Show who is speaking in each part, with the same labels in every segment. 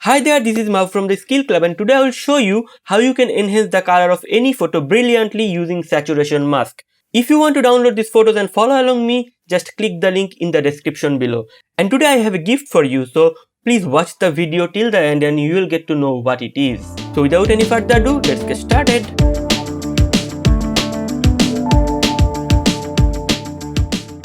Speaker 1: Hi there, this is Mav from the Skill Club, and today I will show you how you can enhance the color of any photo brilliantly using saturation mask. If you want to download these photos and follow along me, just click the link in the description below. And today I have a gift for you, so please watch the video till the end and you will get to know what it is. So without any further ado, let's get started.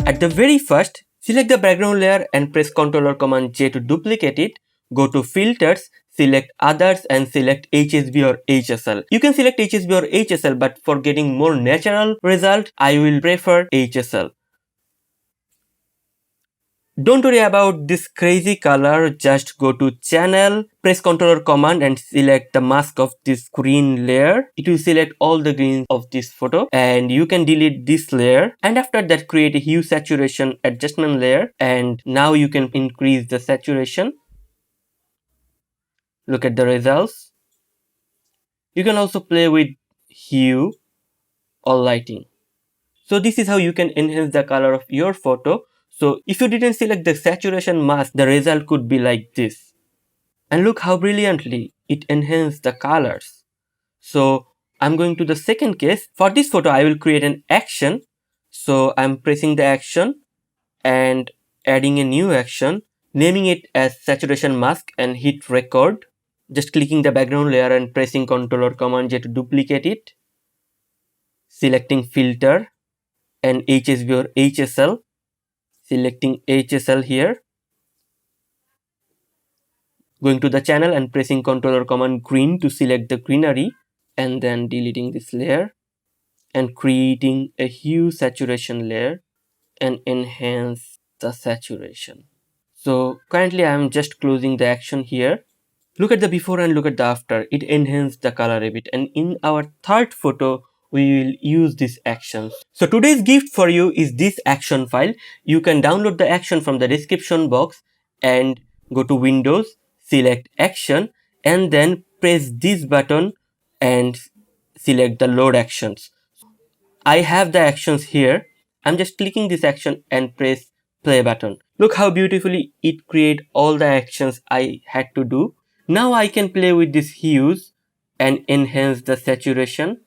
Speaker 1: At the very first, select the background layer and press Ctrl or Command J to duplicate it. Go to Filters, select Others and select HSB or HSL. You can select HSB or HSL, but for getting more natural result, I will prefer HSL. Don't worry about this crazy color, just go to Channel, press Ctrl or Command and select the mask of this green layer. It will select all the greens of this photo and you can delete this layer, and after that create a hue saturation adjustment layer, and now you can increase the saturation. Look at the results. You can also play with hue or lighting. So this is how you can enhance the color of your photo. So if you didn't select the saturation mask, the result could be like this. And look how brilliantly it enhanced the colors. So I'm going to the second case. For this photo, I will create an action. So I'm pressing the action and adding a new action, naming it as saturation mask, and hit record. Just clicking the background layer and pressing Ctrl or Command J to duplicate it. Selecting filter and HSB or HSL. Selecting HSL here. Going to the channel and pressing Ctrl or Command green to select the greenery, and then deleting this layer and creating a hue saturation layer and enhance the saturation. So currently I am just closing the action here. Look at the before and look at the after. It enhanced the color a bit, and in our third photo we will use these actions. So today's gift for you is this action file. You can download the action from the description box and go to Windows, select action, and then press this button and select the load actions. I have the actions here. I'm just clicking this action and press play button. Look how beautifully it create all the actions I had to do. Now I can play with these hues and enhance the saturation.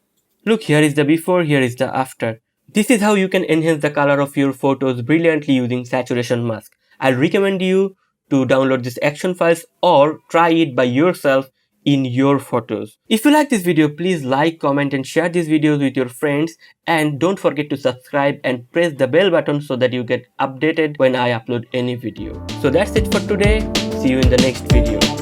Speaker 1: Look, here is the before, here is the after. This is how you can enhance the color of your photos brilliantly using saturation mask. I recommend you to download these action files or try it by yourself in your photos. If you like this video, please like, comment and share these videos with your friends, and don't forget to subscribe and press the bell button so that you get updated when I upload any video. So that's it for today. See you in the next video.